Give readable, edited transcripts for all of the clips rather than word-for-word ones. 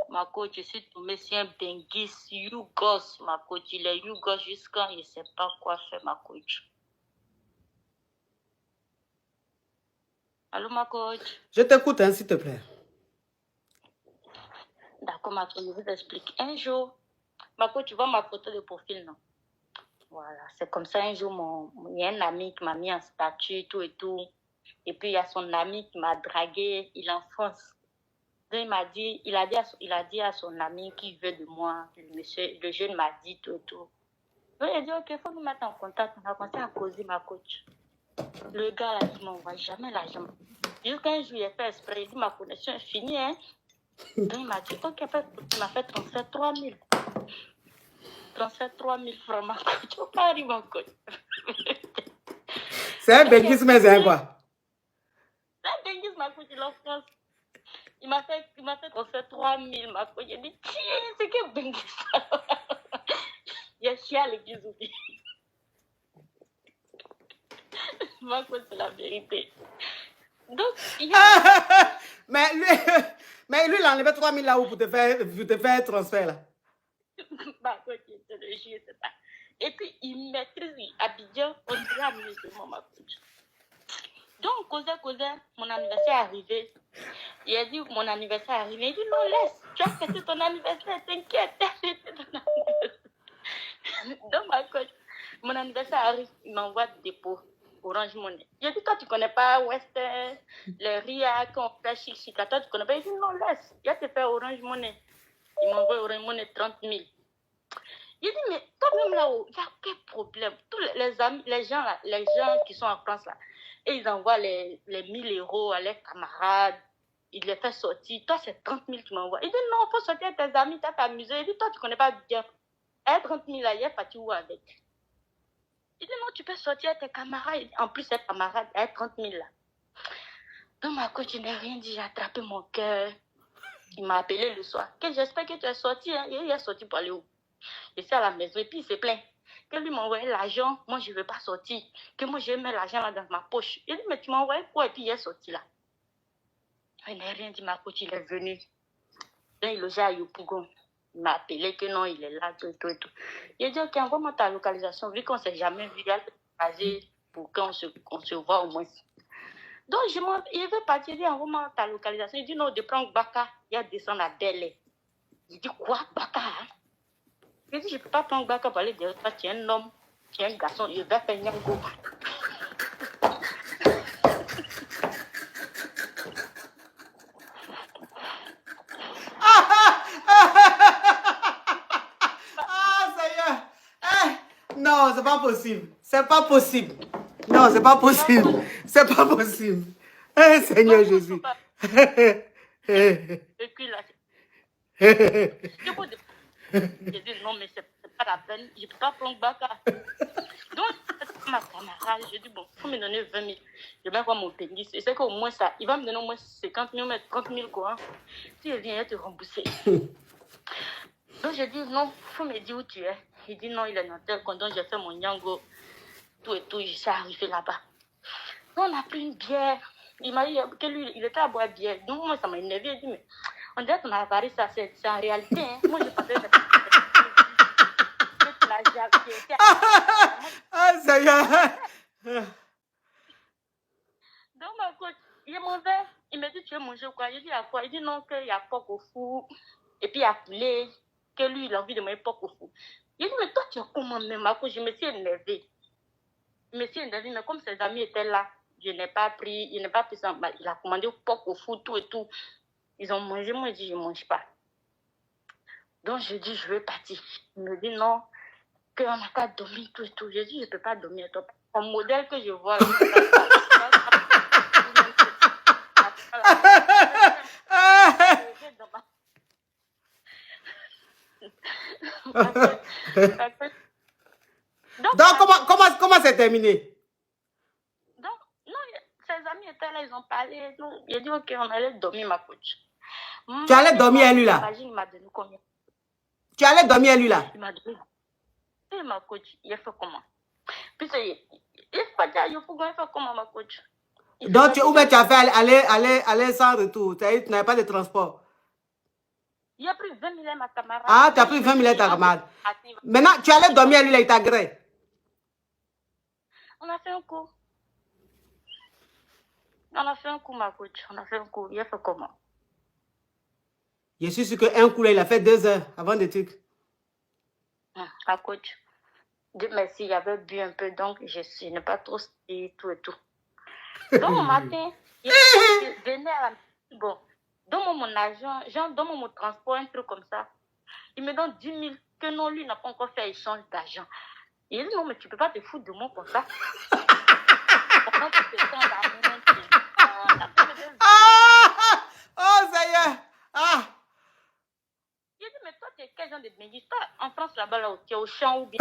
Ma coach, je suis tombée sur un benguis, Yougos, ma coach. Il est Yougos jusqu'à, je ne sais pas quoi faire, ma coach. Allô, ma coach? Je t'écoute, hein, s'il te plaît. D'accord, ma coach, je vous explique. Un jour, ma coach, tu vois ma photo de profil, non? Voilà, c'est comme ça, un jour, il y a un ami qui m'a mis en statut, tout et tout. Et puis, il y a son ami qui m'a dragué, il est en France. Donc, il a dit à son ami qui veut de moi, le jeune m'a dit tout et tout. Donc, il a dit, ok, il faut nous mettre en contact. On a commencé à causer, ma coach. Le gars, là, il ne m'envoie jamais l'argent. Jusqu'un jour, il a fait exprès, il dit, ma connexion est finie, hein. Donc, il m'a dit, ok, il m'a fait transfert 3 000. Transfert 3 000 francs, ma coach. Tu peux pas arriver, ma coach. C'est un benguis, mais c'est quoi? C'est un benguis, ma coach, il est en France. Il m'a fait transfert 3 000, ma coach. J'ai dit, tiens, c'est que benguis, ça. Il y a chien à l'église aussi. Ma coach, c'est la vérité. Donc, il y a... mais lui, il a enlevé 3 000 là où pour te faire un transfert là. Ma coach, je te le jure, c'est ça. Et puis, il maîtrise Abidjan, on dirait amusement, ma coach. Donc, causait, mon anniversaire est arrivé. Il a dit, mon anniversaire est arrivé. Il dit, non, laisse, tu as fêté ton anniversaire, t'inquiète, tu as fêté ton anniversaire. Donc, ma coach, mon anniversaire arrive, il m'envoie des dépôts. Orange Money. J'ai dit, toi, tu ne connais pas Western, le RIA, quand on fait chic, toi, tu ne connais pas. Il dit, non, laisse, il a te fait Orange Money. Il m'envoie Orange Money 30 000. Il dit, mais toi-même là-haut, il y a quel problème? Tous les gens qui sont en France là, et ils envoient les 1 000 € à leurs camarades, ils les font sortir. Toi, c'est 30 000 qui m'envoient. Il dit, non, il faut sortir avec tes amis, tu as t'amuser. Il dit, toi, tu ne connais pas bien. Et 30 000 là, il est parti où avec? Il dit, non, tu peux sortir avec tes camarades. En plus, ses camarades, il y a 30 000 là. Donc, ma coach, je n'ai rien dit, j'ai attrapé mon cœur. Il m'a appelé le soir. J'espère que tu es sorti. Hein? Il est sorti pour aller où? Je suis à la maison et puis il se plaint. Que lui m'a envoyé l'argent, moi je ne veux pas sortir. Que moi je mets l'argent là dans ma poche. Il dit, mais tu m'as envoyé quoi? Et puis il est sorti là. Il n'a rien dit, ma coach, il est venu. Donc il logeait à Yopougon. Il m'a appelé que non, il est là, tout. Il a dit, ok, envoie-moi ta localisation. Vu qu'on ne s'est jamais vu, il a basé pour qu'on se voit au moins. Donc il veut partir, il dit, envoie-moi ta localisation. Il dit, non, de prendre Baka, il a descendu à Bel-Air. Il dit, quoi, Baka? Je dis, je ne peux pas prendre Baka pour aller dire, toi, tu es un homme, tu es un garçon, il va faire Nyango. Seigneur. Non, c'est pas possible. C'est pas possible. Non, c'est pas possible. C'est pas possible. Seigneur Jésus. Et puis là, je dis, non, mais c'est pas la peine, je ne peux pas prendre Baka. Donc, ma camarade, je dis, bon, il faut me donner 20 000. Je vais voir mon pénis. Et c'est qu'au moins ça, il va me donner au moins 50 000, mais 30 000 quoi. Si je viens, il va te rembourser. Donc, je dis, non, il faut me dire où tu es. Il dit, non, il est dans tel coin. Donc, j'ai fait mon Nyango, tout et tout, je suis arrivé là-bas. Donc, on a pris une bière. Il m'a dit que lui, il était à boire bière. Donc, moi, ça m'a énervé. Il dit, mais on dirait qu'on a avarié ça, c'est en réalité. Hein. Moi, je pensais que c'était... Seigneur. Donc, ma coach, il est mauvais. Il me dit, tu veux manger quoi? Je dis, à quoi? Il dit, non, qu'il y a porc au four. Et puis, il y a poulet. Que lui, il a envie de manger porc au four. Il dit, mais toi, tu es comment même, ma coach? Je me suis énervée. Mais comme ses amis étaient là, je n'ai pas pris, il n'a pas pris ça. Il a commandé porc au four, tout et tout. Ils ont mangé. Moi, je dis, je ne mange pas. Donc, je dis, je veux partir. Il me dit, non, qu'on n'a pas dormi, tout et tout. Je dis, je ne peux pas dormir. Ton modèle que je vois, là, Donc, comment c'est terminé? Donc, non, ses amis étaient là, ils ont parlé. Il a dit, ok, on allait dormir, ma coach. Tu allais dormir à lui là? Imagine, il m'a donné combien? Tu allais dormir à lui là? Il m'a donné. Et ma coach, il a fait comment? Puis, il faut dire, il faut faire comment, ma coach? Donc, tu as fait aller sans retour. Tu n'avais pas de transport. Il a pris 20 000 à ma camarade. Ah, tu as pris 20 000 à ta camarade. Maintenant, tu allais dormir à lui, là, il t'a gré. On a fait un coup. On a fait un coup, ma coach. On a fait un coup. Il a fait comment? Je suis sûr qu'un coup, là, il a fait 2 heures avant de trucs. Ma coach. Dieu merci, il avait bu un peu, donc je n'ai pas trop et tout et tout. Donc, au matin, il venait à la... Bon, donne-moi mon argent, genre, donne-moi mon transport, un truc comme ça. Il me donne 10 000, que non, lui n'a pas encore fait échange d'argent. Il dit, non, mais tu peux pas te foutre de moi comme ça. Oh, ça y est. Ah. Il dit, mais toi, tu es quel genre de bénéfice? Toi, en France, là-bas, là, tu es au champ ou bien...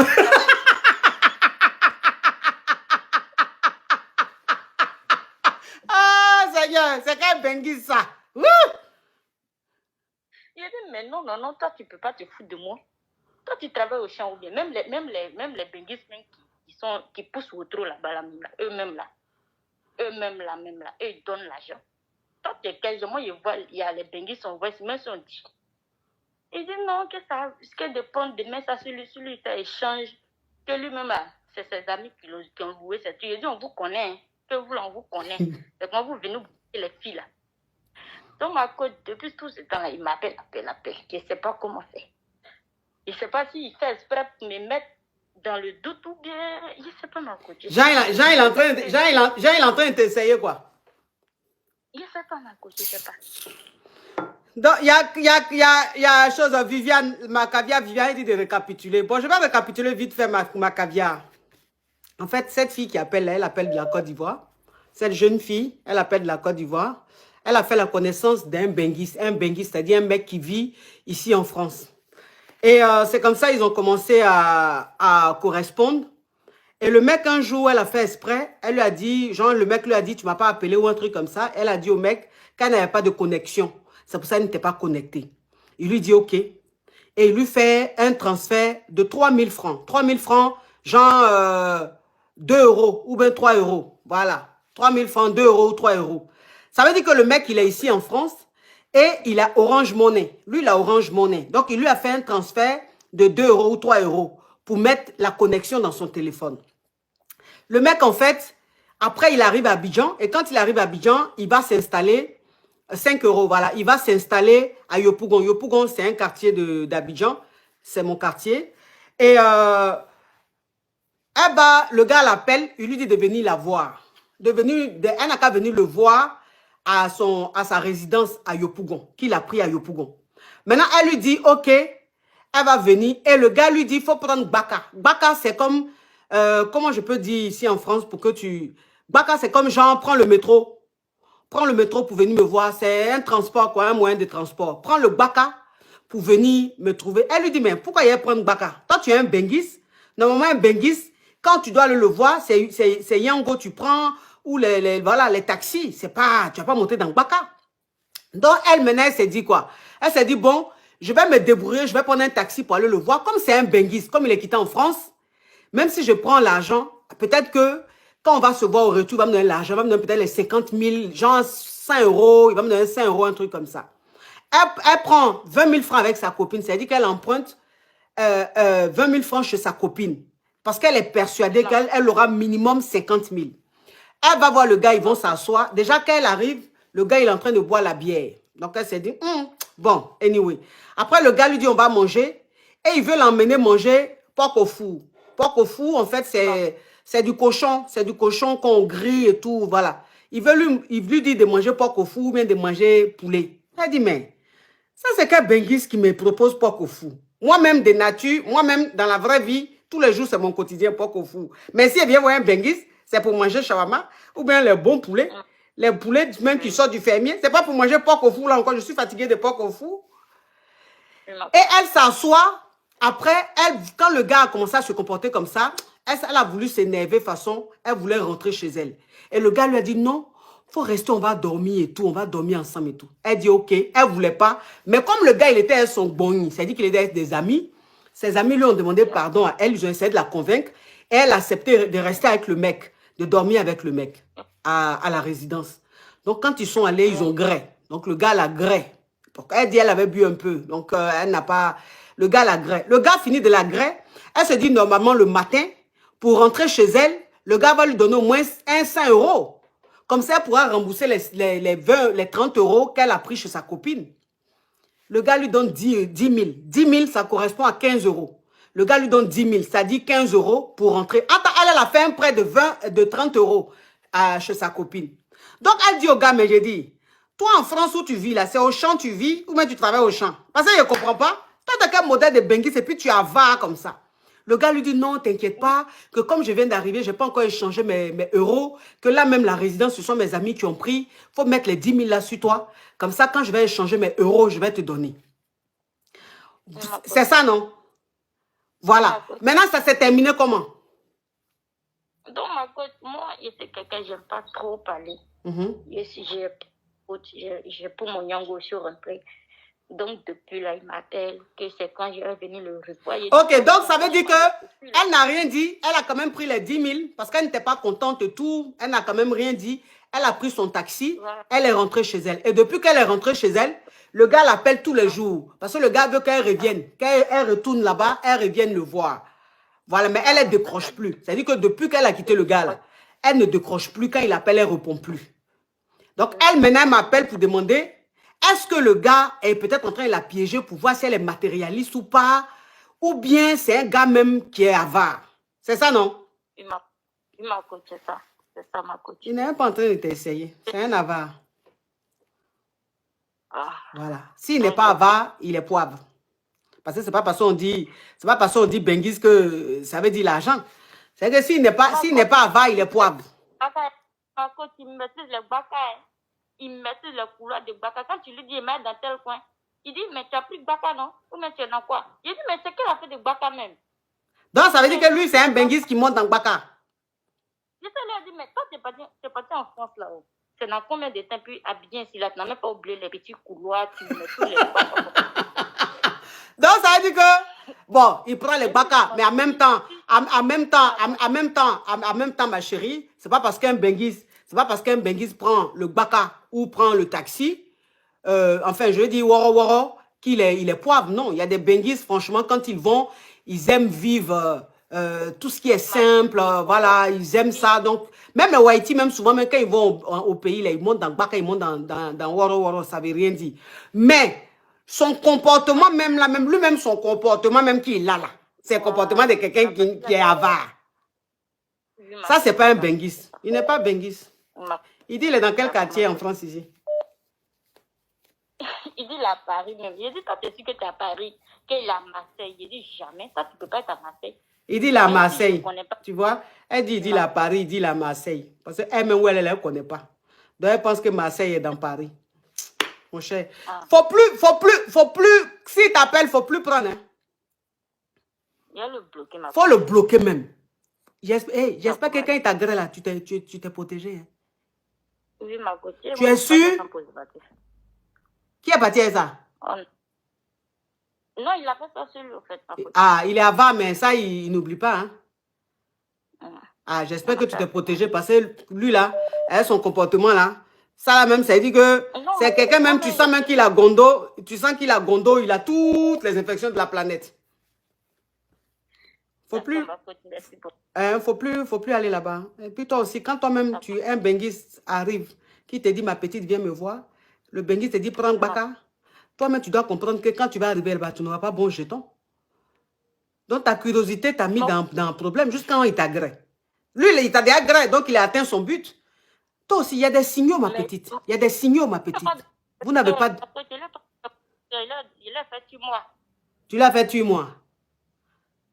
Ah, ça y est, c'est quel Bengis, ça. Wouh. Il a dit, mais non, non, non, toi, tu peux pas te foutre de moi. Toi, tu travailles au champ ou bien, même les Bengis qui poussent au trou là-bas, là, eux-mêmes là, eux, ils donnent l'argent. Toi, tu es quel genre? Moi, je vois, il y a les Bengis, on voit, même si on dit. Il dit non, que ça, que de prendre demain, ça, celui, ça échange, que lui-même, c'est ses amis qui ont loué cette truc. Il dit, on vous connaît, hein, que vous, on vous connaît. C'est quand vous venez vous les filles là. Donc, ma coach, depuis tout ce temps-là, il m'appelle. Je ne sais pas comment faire. Je ne sais pas s'il fait exprès pour me mettre dans le doute ou bien. Je ne sais pas, ma coach. Jean, il est en train de t'essayer, quoi. Je ne sais pas, ma coach, je ne sais pas. Donc, il y a chose, Viviane, ma caviar, Viviane dit de récapituler. Bon, je vais récapituler vite fait ma caviar. En fait, cette fille qui appelle, elle appelle de la Côte d'Ivoire. Cette jeune fille, elle appelle de la Côte d'Ivoire. Elle a fait la connaissance d'un Bengis, c'est-à-dire un mec qui vit ici en France. Et c'est comme ça ils ont commencé à correspondre. Et le mec, un jour, elle a fait exprès. Elle lui a dit, genre, le mec lui a dit, tu m'as pas appelé ou un truc comme ça. Elle a dit au mec qu'elle n'avait pas de connexion. C'est pour ça qu'elle n'était pas connectée. Il lui dit OK. Et il lui fait un transfert de 3 000 francs. 3 000 francs, genre 2 euros ou bien 3 euros. Voilà. 3 000 francs, 2 euros ou 3 euros. Ça veut dire que le mec, il est ici en France et il a Orange Money. Lui, il a Orange Money. Donc, il lui a fait un transfert de 2 euros ou 3 euros pour mettre la connexion dans son téléphone. Le mec, en fait, après, il arrive à Abidjan. Et quand il arrive à Abidjan, il va s'installer 5 euros, voilà. Il va s'installer à Yopougon. Yopougon, c'est un quartier d'Abidjan. C'est mon quartier. Et le gars l'appelle, il lui dit de venir la voir. Elle n'a qu'à venir le voir à sa résidence à Yopougon, qu'il a pris à Yopougon. Maintenant, elle lui dit, OK, elle va venir. Et le gars lui dit, il faut prendre Baka. Baka, c'est comme, comment je peux dire ici en France pour que tu... Baka, c'est comme genre, prends le métro. Prends le métro pour venir me voir. C'est un transport, quoi, un moyen de transport. Prends le Baka pour venir me trouver. Elle lui dit, mais pourquoi il y a prendre Baka? Toi, tu es un Bengis. Normalement, un Bengis, quand tu dois aller le voir, c'est Yango, tu prends, ou voilà, les taxis. C'est pas, tu vas pas monter dans Baka. Donc, elle, maintenant, elle s'est dit quoi? Elle s'est dit, bon, je vais me débrouiller, je vais prendre un taxi pour aller le voir. Comme c'est un Bengis, comme il est quitté en France, même si je prends l'argent, peut-être que quand on va se voir au retour, il va me donner l'argent, il va me donner peut-être les 50 000, genre 5 euros, il va me donner 5 euros, un truc comme ça. Elle prend 20 000 francs avec sa copine, c'est-à-dire qu'elle emprunte 20 000 francs chez sa copine. Parce qu'elle est persuadée qu'elle aura minimum 50 000. Elle va voir le gars, ils vont s'asseoir. Déjà, quand elle arrive, le gars, il est en train de boire la bière. Donc, elle s'est dit, bon, anyway. Après, le gars lui dit, on va manger. Et il veut l'emmener manger porc au four. Porc au four, en fait, c'est du cochon. C'est du cochon qu'on grille et tout, voilà. Il lui dit de manger porc au four ou bien de manger poulet. Elle dit, mais ça, c'est qu'un Bengis qui me propose porc au four. Moi-même, de nature, moi-même, dans la vraie vie, tous les jours, c'est mon quotidien porc au four. Mais si elle vient voir un Bengis, c'est pour manger shawarma ou bien les bons poulets. Les poulets même qui sortent du fermier. C'est pas pour manger porc au four, là encore. Je suis fatiguée de porc au four. Et elle s'assoit. Après, quand le gars a commencé à se comporter comme ça, elle a voulu s'énerver façon, elle voulait rentrer chez elle. Et le gars lui a dit, non, faut rester, on va dormir et tout, on va dormir ensemble et tout. Elle dit, OK, elle voulait pas. Mais comme le gars, il était son bon, c'est-à-dire qu'il était avec des amis, ses amis lui ont demandé pardon à elle, ils ont essayé de la convaincre. Et elle a accepté de rester avec le mec, de dormir avec le mec à la résidence. Donc, quand ils sont allés, ils ont gré. Donc, le gars l'a gré. Donc, elle dit elle avait bu un peu. Donc, elle n'a pas... Le gars la grée. Le gars finit de la grée. Elle se dit normalement le matin, pour rentrer chez elle, le gars va lui donner au moins 100 euros. Comme ça, elle pourra rembourser les 30 euros qu'elle a pris chez sa copine. Le gars lui donne 10 000. 10 000, ça correspond à 15 euros. Le gars lui donne 10 000, ça dit 15 euros pour rentrer. Attends, elle a fait un prêt de 30 euros chez sa copine. Donc, elle dit au gars, mais j'ai dit, toi en France où tu vis là, c'est au champ tu vis ou bien tu travailles au champ? Parce que je ne comprends pas. Toi, tu as quel modèle de Bengis et puis tu avares comme ça. Le gars lui dit, non, t'inquiète pas, que comme je viens d'arriver, je n'ai pas encore échangé mes euros, que là même la résidence, ce sont mes amis qui ont pris. Il faut mettre les 10 000 là sur toi. Comme ça, quand je vais échanger mes euros, je vais te donner. C'est ça, non? Voilà. Maintenant, ça s'est terminé comment? Donc, ma coach, moi, je suis quelqu'un, je n'aime pas trop parler. J'ai pour mon yango sur un prêt. Donc, depuis là, il m'appelle que c'est quand je vais venir le revoir. Ok, donc ça veut dire qu'elle n'a rien dit. Elle a quand même pris les 10 000 parce qu'elle n'était pas contente de tout. Elle n'a quand même rien dit. Elle a pris son taxi. Voilà. Elle est rentrée chez elle. Et depuis qu'elle est rentrée chez elle, le gars l'appelle tous les jours. Parce que le gars veut qu'elle revienne. Qu'elle retourne là-bas, elle revienne le voir. Voilà, mais elle ne décroche plus. C'est-à-dire que depuis qu'elle a quitté le gars là, elle ne décroche plus. Quand il appelle, elle ne répond plus. Donc, elle maintenant m'appelle pour demander... Est-ce que le gars est peut-être en train de la piéger pour voir si elle est matérialiste ou pas? Ou bien c'est un gars même qui est avare? C'est ça, non? Il m'a coaché ça. C'est ça, ma coach. Il n'est même pas en train de t'essayer. C'est un avare. Ah. Voilà. S'il n'est pas avare, il est poivre. Parce que c'est pas parce qu'on dit Bengis que ça veut dire l'argent. C'est que s'il n'est pas avare, il est poivre. Ma coach, il maîtrise les bacas. Il maîtrise le couloir de Baka. Quand tu lui dis, mais dans tel coin, il dit, mais tu as pris Baka, non? Ou mais tu es dans quoi? Il dit, mais c'est qu'elle a fait de Baka même. Donc, ça veut dire que lui, c'est un Bengis qui monte dans Baka. Je te lui ai dit, mais toi, tu es parti en France là-haut. C'est dans combien de temps, puis habillé ici là? Tu n'as même pas oublié les petits couloirs, tu mets tous les Baka. Donc, ça veut dire que, bon, il prend les Baka, mais en même temps, ma chérie, c'est pas parce qu'un Bengis, prend le Baka ou prend le taxi, enfin, je dis woro qu'il est poivre. Non, il y a des Bengis, franchement, quand ils vont, ils aiment vivre tout ce qui est simple, voilà, ils aiment ça. Donc, même les Waïti, même souvent, même quand ils vont au pays, là, ils montent dans Baka, ils montent dans woro, ça veut rien dire. Mais, son comportement, même là, même lui-même, son comportement, même qu'il a là, c'est le comportement de quelqu'un qui est avare. Ça, c'est pas un Bengis. Il n'est pas Bengis. Il dit, il est dans quel quartier en France ici? Il dit, il est à Paris même. Il dit, toi, tu es sûr que tu es à Paris, qu'il est à Marseille. Il dit, jamais, ça, tu ne peux pas être à Marseille. Il dit, il est à Marseille. Tu vois? Elle dit, il dit, il est à Paris, il dit, il est à Marseille. Parce qu'elle-même, où elle est, elle ne connaît pas. Donc, elle pense que Marseille est dans Paris. Mon cher. Faut plus, s'il t'appelle, faut plus prendre. Hein. Il y a le bloquer, faut le bloquer même. J'espère que quand il t'agresse là, tu t'es protégé. Hein. Oui, ma côté. Tu es sûr? Qui est parti à ça? Non, il a fait ça seul, en fait. Ah, il est avant, mais ça, il n'oublie pas. Hein? Ah, j'espère que tu t'es protégé parce que lui là, son comportement là, ça là même, ça veut dire que c'est quelqu'un même, tu sens même qu'il a gondo, il a toutes les infections de la planète. Faut plus aller là-bas. Et puis toi aussi, quand toi-même, un Bengis arrive, qui te dit, ma petite, viens me voir, le Bengis te dit, prends Baka. Toi-même, tu dois comprendre que quand tu vas arriver là-bas, tu n'auras pas bon jeton. Donc, ta curiosité t'a mis dans un problème jusqu'à quand il t'agresse. Lui, il t'a dégressé, donc il a atteint son but. Toi aussi, il y a des signaux, ma petite. Il y a des signaux, ma petite. Vous n'avez pas... Il a fait 8 mois. Tu l'as fait 8 mois.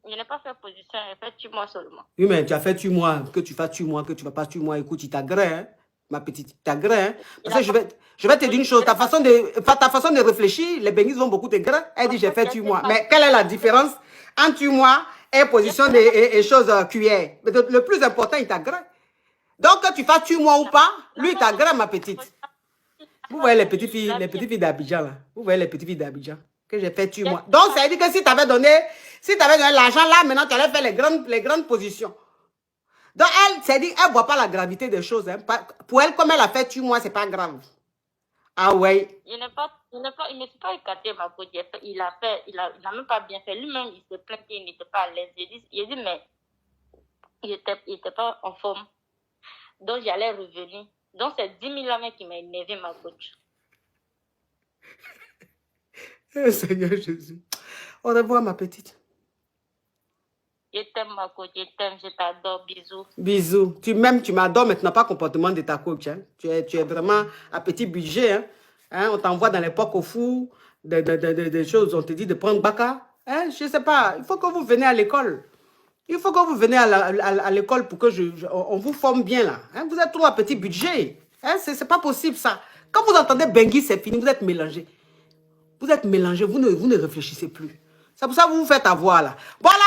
Je n'ai pas fait position, j'ai fait 8 mois seulement. Oui, mais tu as fait 8 mois, que tu fasses 8 mois, que tu ne vas pas 8 mois, écoute, il t'agresse, hein, ma petite, il t'agresse. Hein. Parce que je vais te dire une chose, ta façon de réfléchir, les Bengis vont beaucoup t'agresse. Elle dit, j'ai fait 8 mois. Mais quelle est la différence entre 8 mois et position et choses cuillère? Le plus important, il t'agresse. Donc, que tu fasses 8 mois ou pas, lui, il t'agresse, ma petite. Vous voyez les petites filles d'Abidjan, là. Vous voyez les petites filles d'Abidjan. Que j'ai fait 8 mois. Donc, ça veut dire que si tu avais donné l'argent là, maintenant, tu allais faire les grandes positions. Donc, elle ne voit pas la gravité des choses. Hein. Pour elle, comme elle a fait 8 mois, ce n'est pas grave. Ah ouais. Il ne s'est pas écarté, ma coach. Il n'a même pas bien fait. Lui-même, il se plaint qu'il n'était pas à l'aise. Il a dit, mais il était pas en forme. Donc, j'allais revenir. Donc, c'est 10 000 là qui m'a énervé, ma coach. Seigneur Jésus. Au revoir, ma petite. Je t'aime, ma coach. Je t'aime, je t'adore. Bisous. Bisous. Tu m'aimes, tu m'adores, mais tu n'as pas le comportement de ta coach. Hein. Tu es vraiment à petit budget. Hein. Hein, on t'envoie dans l'époque au fou, des choses, on te dit de prendre Baka. Hein, je ne sais pas, il faut que vous venez à l'école. Il faut que vous venez à l'école pour que on vous forme bien là. Hein. Vous êtes trop à petit budget. Hein, ce n'est pas possible ça. Quand vous entendez Bengui, c'est fini, vous êtes mélangés. Vous êtes mélangés, vous ne réfléchissez plus. C'est pour ça que vous vous faites avoir là. Voilà.